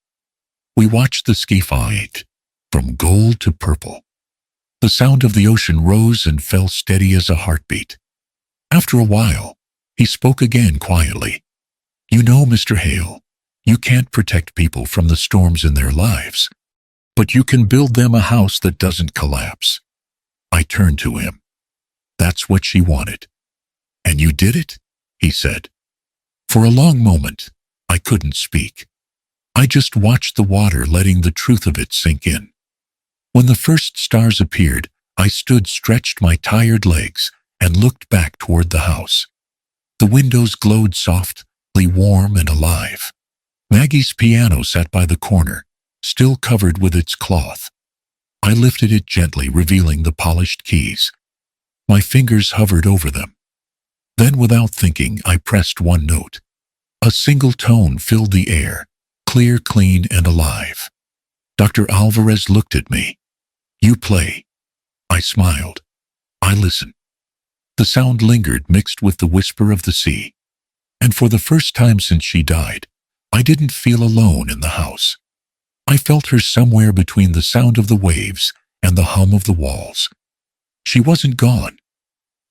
We watched the ski fade, from gold to purple. The sound of the ocean rose and fell steady as a heartbeat. After a while, he spoke again quietly. You know, Mr. Hale, you can't protect people from the storms in their lives, but you can build them a house that doesn't collapse. I turned to him. That's what she wanted. And you did it? He said. For a long moment, I couldn't speak. I just watched the water, letting the truth of it sink in. When the first stars appeared, I stood, stretched my tired legs, and looked back toward the house. The windows glowed softly, warm and alive. Maggie's piano sat by the corner, still covered with its cloth. I lifted it gently, revealing the polished keys. My fingers hovered over them. Then, without thinking, I pressed one note. A single tone filled the air, clear, clean, and alive. Dr. Alvarez looked at me. You play. I smiled. I listened. The sound lingered, mixed with the whisper of the sea. And for the first time since she died, I didn't feel alone in the house. I felt her somewhere between the sound of the waves and the hum of the walls. She wasn't gone.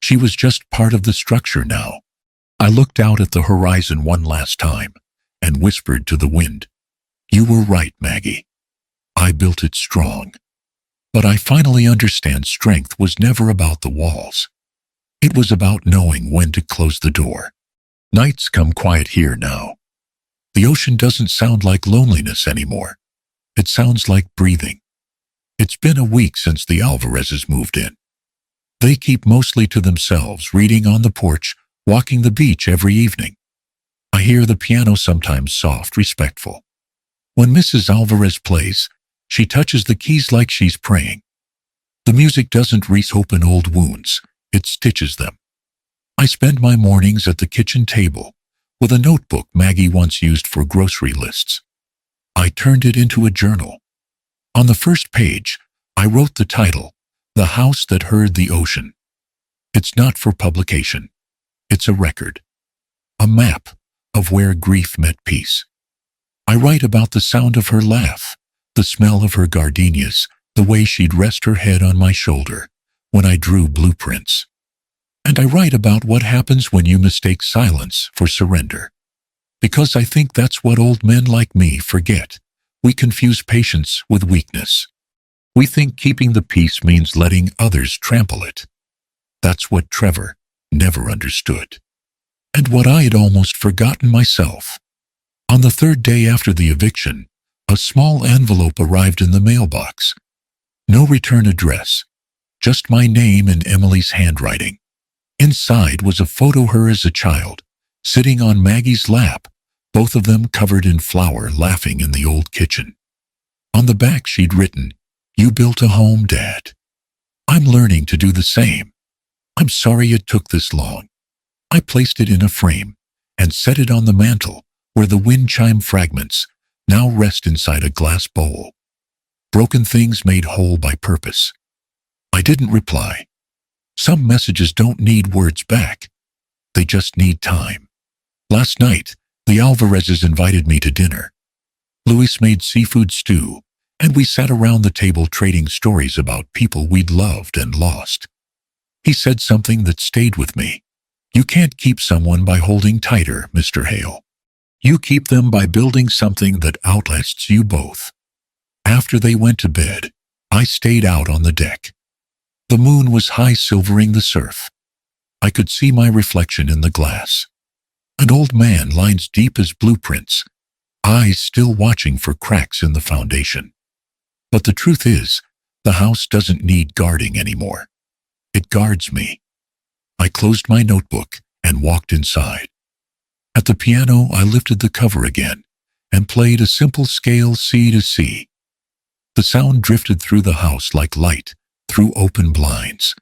She was just part of the structure now. I looked out at the horizon one last time and whispered to the wind, You were right, Maggie. I built it strong. But I finally understand strength was never about the walls. It was about knowing when to close the door. Nights come quiet here now. The ocean doesn't sound like loneliness anymore. It sounds like breathing. It's been a week since the Alvarezes moved in. They keep mostly to themselves, reading on the porch, walking the beach every evening. I hear the piano sometimes soft, respectful. When Mrs. Alvarez plays, she touches the keys like she's praying. The music doesn't reopen old wounds, it stitches them. I spend my mornings at the kitchen table with a notebook Maggie once used for grocery lists. I turned it into a journal. On the first page, I wrote the title, The House That Heard the Ocean. It's not for publication. It's a record. A map of where grief met peace. I write about the sound of her laugh, the smell of her gardenias, the way she'd rest her head on my shoulder when I drew blueprints. And I write about what happens when you mistake silence for surrender. Because I think that's what old men like me forget. We confuse patience with weakness. We think keeping the peace means letting others trample it. That's what Trevor never understood. And what I had almost forgotten myself. On the third day after the eviction, a small envelope arrived in the mailbox. No return address, just my name in Emily's handwriting. Inside was a photo of her as a child, sitting on Maggie's lap, both of them covered in flour, laughing in the old kitchen. On the back she'd written, "You built a home, Dad. I'm learning to do the same. I'm sorry it took this long." I placed it in a frame and set it on the mantel where the wind chime fragments now rest inside a glass bowl. Broken things made whole by purpose. I didn't reply. Some messages don't need words back. They just need time. Last night, the Alvarezes invited me to dinner. Luis made seafood stew, and we sat around the table trading stories about people we'd loved and lost. He said something that stayed with me. You can't keep someone by holding tighter, Mr. Hale. You keep them by building something that outlasts you both. After they went to bed, I stayed out on the deck. The moon was high, silvering the surf. I could see my reflection in the glass. An old man, lines deep as blueprints, eyes still watching for cracks in the foundation. But the truth is, the house doesn't need guarding anymore. It guards me. I closed my notebook and walked inside. At the piano, I lifted the cover again and played a simple scale C to C. The sound drifted through the house like light through open blinds.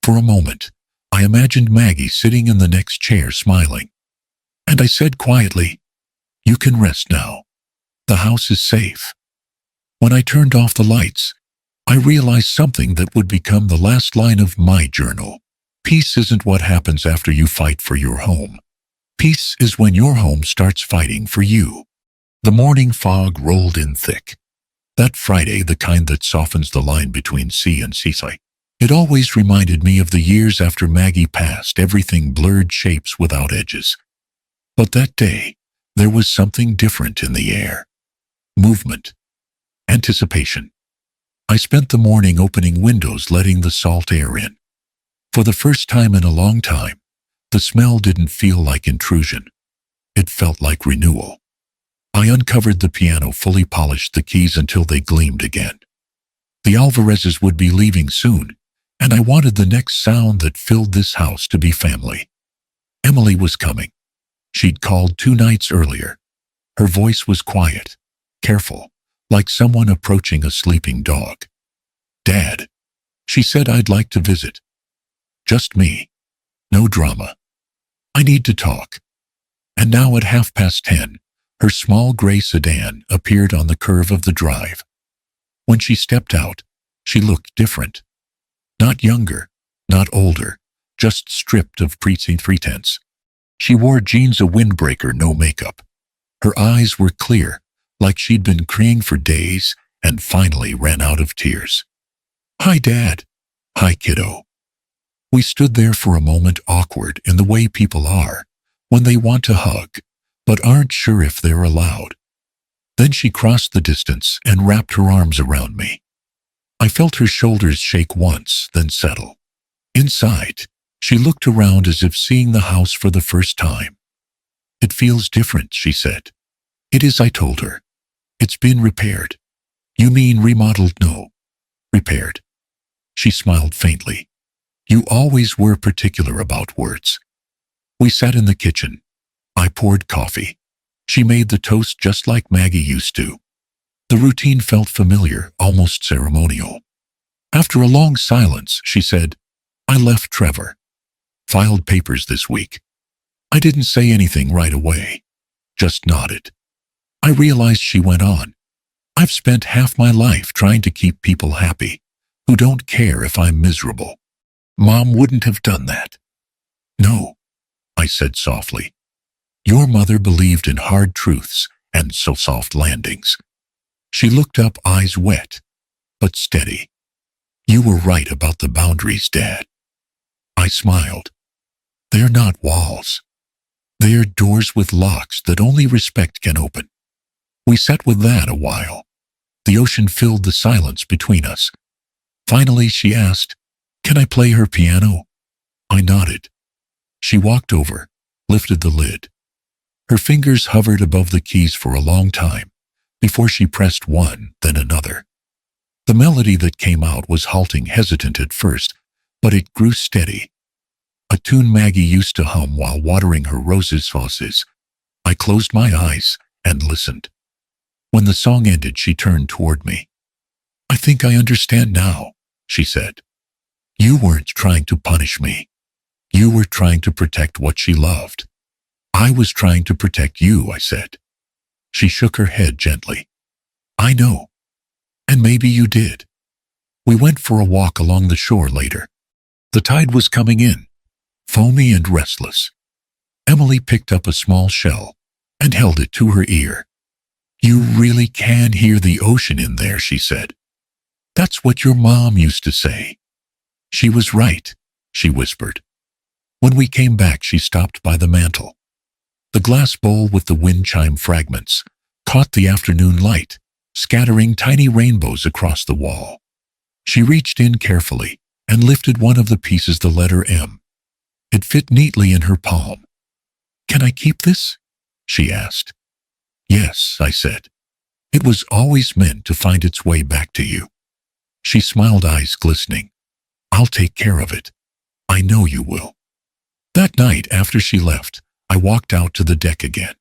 For a moment, I imagined Maggie sitting in the next chair smiling. And I said quietly, "You can rest now. The house is safe." When I turned off the lights, I realized something that would become the last line of my journal. Peace isn't what happens after you fight for your home. Peace is when your home starts fighting for you. The morning fog rolled in thick. That Friday, the kind that softens the line between sea and seaside. It always reminded me of the years after Maggie passed, everything blurred shapes without edges. But that day, there was something different in the air. Movement. Anticipation. I spent the morning opening windows, letting the salt air in. For the first time in a long time, the smell didn't feel like intrusion. It felt like renewal. I uncovered the piano, fully polished the keys until they gleamed again. The Alvarezes would be leaving soon, and I wanted the next sound that filled this house to be family. Emily was coming. She'd called 2 nights earlier. Her voice was quiet, careful, like someone approaching a sleeping dog. "Dad," she said, "I'd like to visit. Just me. No drama. I need to talk." And now at 10:30, her small gray sedan appeared on the curve of the drive. When she stepped out, she looked different. Not younger, not older, just stripped of pretense. She wore jeans, a windbreaker, no makeup. Her eyes were clear, like she'd been crying for days and finally ran out of tears. "Hi, Dad." "Hi, kiddo." We stood there for a moment, awkward in the way people are when they want to hug, but aren't sure if they're allowed. Then she crossed the distance and wrapped her arms around me. I felt her shoulders shake once, then settle. Inside, she looked around as if seeing the house for the first time. "It feels different," she said. "It is," I told her. "It's been repaired." "You mean remodeled?" "No, repaired." She smiled faintly. "You always were particular about words." We sat in the kitchen. I poured coffee. She made the toast just like Maggie used to. The routine felt familiar, almost ceremonial. After a long silence, she said, I left Trevor. Filed papers this week. I didn't say anything right away. Just nodded. I realized she went on. I've spent half my life trying to keep people happy, who don't care if I'm miserable. Mom wouldn't have done that. No, I said softly. Your mother believed in hard truths and so soft landings. She looked up, eyes wet, but steady. You were right about the boundaries, Dad. I smiled. They're not walls. They're doors with locks that only respect can open. We sat with that a while. The ocean filled the silence between us. Finally, she asked, Can I play her piano? I nodded. She walked over, lifted the lid. Her fingers hovered above the keys for a long time, before she pressed one, then another. The melody that came out was halting, hesitant at first, but it grew steady. A tune Maggie used to hum while watering her roses vases. I closed my eyes and listened. When the song ended, she turned toward me. I think I understand now, she said. You weren't trying to punish me. You were trying to protect what she loved. I was trying to protect you, I said. She shook her head gently. I know. And maybe you did. We went for a walk along the shore later. The tide was coming in, foamy and restless. Emily picked up a small shell and held it to her ear. You really can hear the ocean in there, she said. That's what your mom used to say. She was right, she whispered. When we came back, she stopped by the mantel. The glass bowl with the wind chime fragments caught the afternoon light, scattering tiny rainbows across the wall. She reached in carefully and lifted one of the pieces, the letter M. It fit neatly in her palm. Can I keep this? She asked. Yes, I said. It was always meant to find its way back to you. She smiled, eyes glistening. I'll take care of it. I know you will. That night after she left, I walked out to the deck again.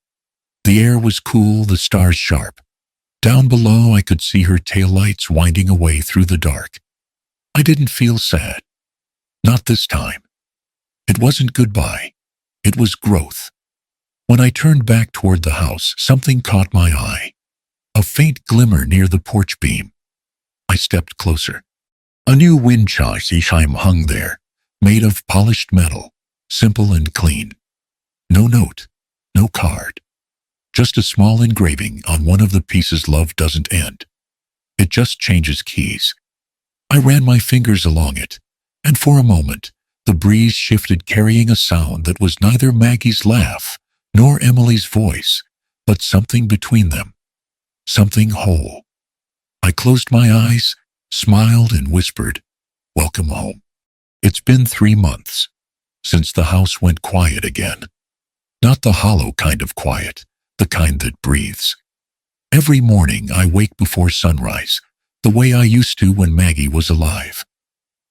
The air was cool, the stars sharp. Down below, I could see her taillights winding away through the dark. I didn't feel sad. Not this time. It wasn't goodbye. It was growth. When I turned back toward the house, something caught my eye. A faint glimmer near the porch beam. I stepped closer. A new wind chime hung there, made of polished metal, simple and clean. No note, no card. Just a small engraving on one of the pieces, love doesn't end. It just changes keys. I ran my fingers along it, and for a moment, the breeze shifted, carrying a sound that was neither Maggie's laugh nor Emily's voice, but something between them. Something whole. I closed my eyes, smiled, and whispered, Welcome home. It's been 3 months since the house went quiet again. Not the hollow kind of quiet, the kind that breathes. Every morning I wake before sunrise, the way I used to when Maggie was alive.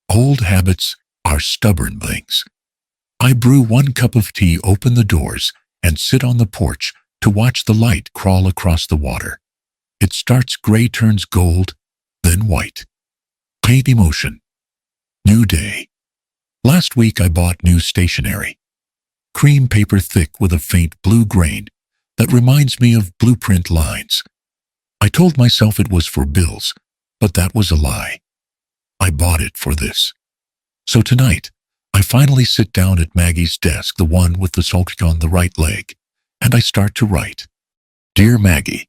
Old habits are stubborn things. I brew 1 cup of tea, open the doors, and sit on the porch to watch the light crawl across the water. It starts gray, turns gold, then white. Paint emotion. New day. Last week I bought new stationery. Cream paper thick with a faint blue grain that reminds me of blueprint lines. I told myself it was for bills, but that was a lie. I bought it for this. So tonight, I finally sit down at Maggie's desk, the one with the sulk on the right leg, and I start to write. Dear Maggie,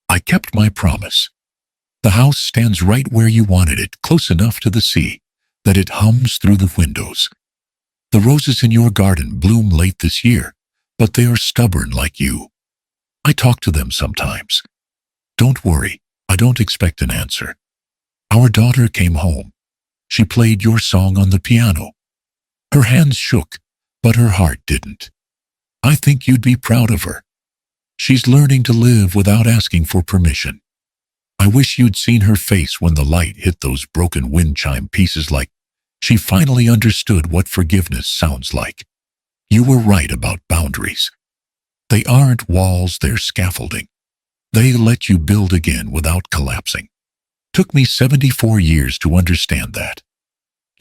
I kept my promise. The house stands right where you wanted it, close enough to the sea that it hums through the windows. The roses in your garden bloom late this year, but they are stubborn like you. I talk to them sometimes. Don't worry, I don't expect an answer. Our daughter came home. She played your song on the piano. Her hands shook, but her heart didn't. I think you'd be proud of her. She's learning to live without asking for permission. I wish you'd seen her face when the light hit those broken wind chime pieces, like she finally understood what forgiveness sounds like. You were right about boundaries. They aren't walls, they're scaffolding. They let you build again without collapsing. Took me 74 years to understand that.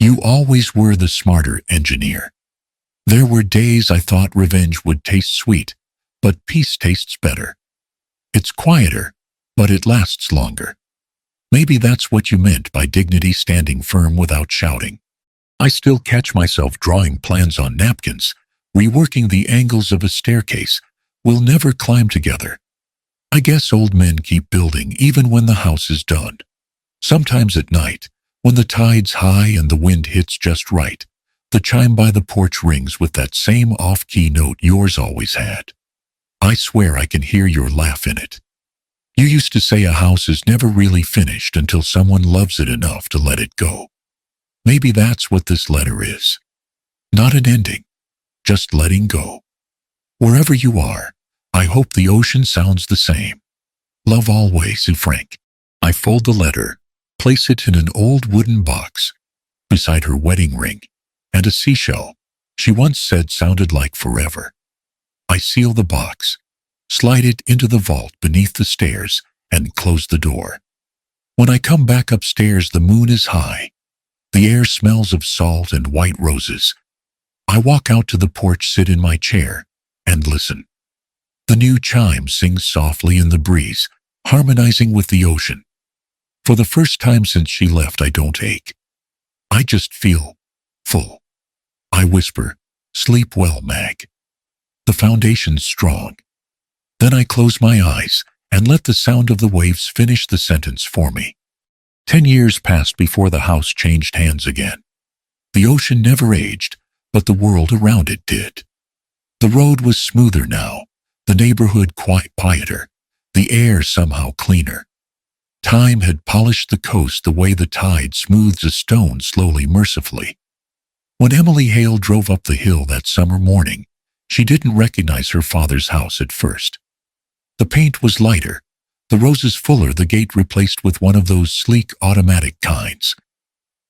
You always were the smarter engineer. There were days I thought revenge would taste sweet, but peace tastes better. It's quieter, but it lasts longer. Maybe that's what you meant by dignity, standing firm without shouting. I still catch myself drawing plans on napkins, reworking the angles of a staircase we'll never climb together. I guess old men keep building even when the house is done. Sometimes at night, when the tide's high and the wind hits just right, the chime by the porch rings with that same off-key note yours always had. I swear I can hear your laugh in it. You used to say a house is never really finished until someone loves it enough to let it go. Maybe that's what this letter is. Not an ending, just letting go. Wherever you are, I hope the ocean sounds the same. Love always, Frank. I fold the letter, place it in an old wooden box, beside her wedding ring, and a seashell she once said sounded like forever. I seal the box, slide it into the vault beneath the stairs, and close the door. When I come back upstairs, the moon is high. The air smells of salt and white roses. I walk out to the porch, sit in my chair, and listen. The new chime sings softly in the breeze, harmonizing with the ocean. For the first time since she left, I don't ache. I just feel full. I whisper, "Sleep well, Mag. The foundation's strong." Then I close my eyes and let the sound of the waves finish the sentence for me. 10 years passed before the house changed hands again. The ocean never aged, but the world around it did. The road was smoother now, the neighborhood quieter, the air somehow cleaner. Time had polished the coast the way the tide smooths a stone slowly, mercifully. When Emily Hale drove up the hill that summer morning, she didn't recognize her father's house at first. The paint was lighter, the roses fuller, the gate replaced with one of those sleek automatic kinds.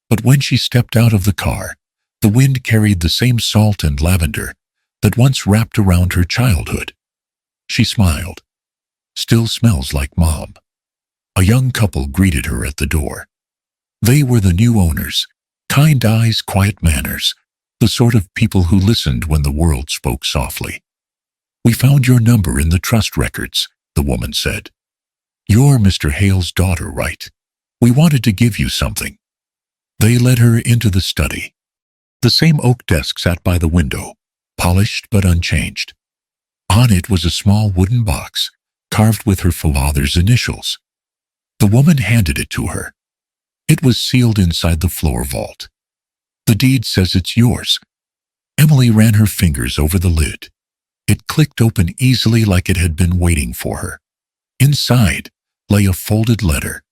But when she stepped out of the car, the wind carried the same salt and lavender that once wrapped around her childhood. She smiled. "Still smells like Mom." A young couple greeted her at the door. They were the new owners, kind eyes, quiet manners, the sort of people who listened when the world spoke softly. "We found your number in the trust records," the woman said. "You're Mr. Hale's daughter, right? We wanted to give you something." They led her into the study. The same oak desk sat by the window, polished but unchanged. On it was a small wooden box, carved with her father's initials. The woman handed it to her. It was sealed inside the floor vault. "The deed says it's yours." Emily ran her fingers over the lid. It clicked open easily, like it had been waiting for her. Inside lay a folded letter.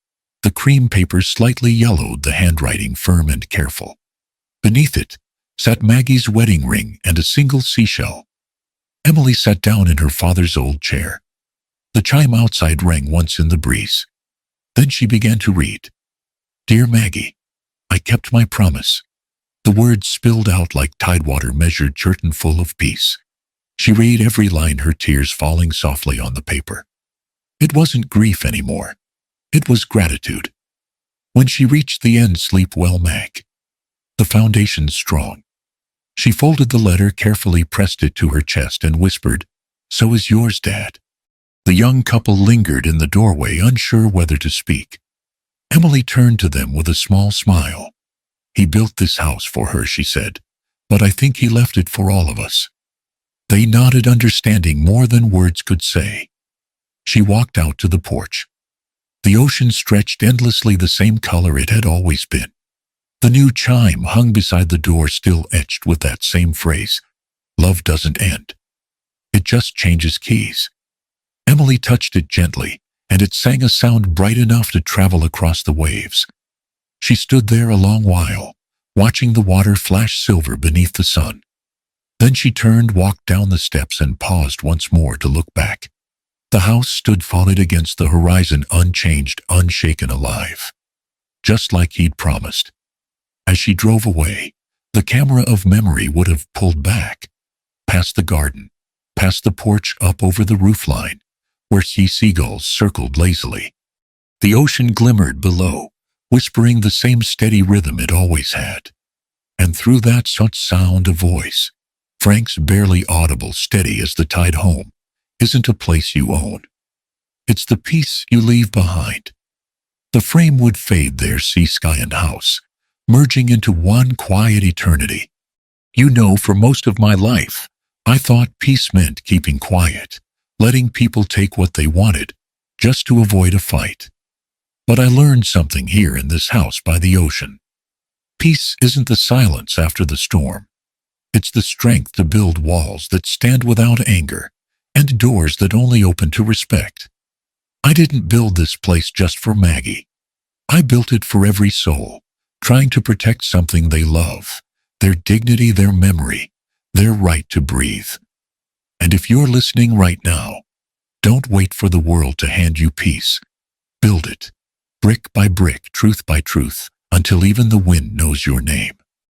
The cream paper slightly yellowed, the handwriting firm and careful. Beneath it sat Maggie's wedding ring and a single seashell. Emily sat down in her father's old chair. The chime outside rang once in the breeze. Then she began to read. "Dear Maggie, I kept my promise." The words spilled out like tidewater, measured curtain full of peace. She read every line, her tears falling softly on the paper. It wasn't grief anymore. It was gratitude. When she reached the end, "Sleep well, Mag. The foundation's strong." She folded the letter carefully, pressed it to her chest, and whispered, "So is yours, Dad." The young couple lingered in the doorway, unsure whether to speak. Emily turned to them with a small smile. "He built this house for her," she said, "but I think he left it for all of us." They nodded, understanding more than words could say. She walked out to the porch. The ocean stretched endlessly, the same color it had always been. The new chime hung beside the door, still etched with that same phrase, "Love doesn't end. It just changes keys." Emily touched it gently, and it sang a sound bright enough to travel across the waves. She stood there a long while, watching the water flash silver beneath the sun. Then she turned, walked down the steps, and paused once more to look back. The house stood folded against the horizon, unchanged, unshaken, alive. Just like he'd promised. As she drove away, the camera of memory would have pulled back, past the garden, past the porch up over the roofline, where seagulls circled lazily. The ocean glimmered below, whispering the same steady rhythm it always had. And through that such sound a voice, Frank's barely audible, steady as the tide home, isn't a place you own. It's the peace you leave behind. The frame would fade there, sea, sky, and house, merging into one quiet eternity. You know, for most of my life, I thought peace meant keeping quiet, letting people take what they wanted, just to avoid a fight. But I learned something here in this house by the ocean. Peace isn't the silence after the storm. It's the strength to build walls that stand without anger, and doors that only open to respect. I didn't build this place just for Maggie. I built it for every soul, trying to protect something they love, their dignity, their memory, their right to breathe. And if you're listening right now, don't wait for the world to hand you peace. Build it, brick by brick, truth by truth, until even the wind knows your name.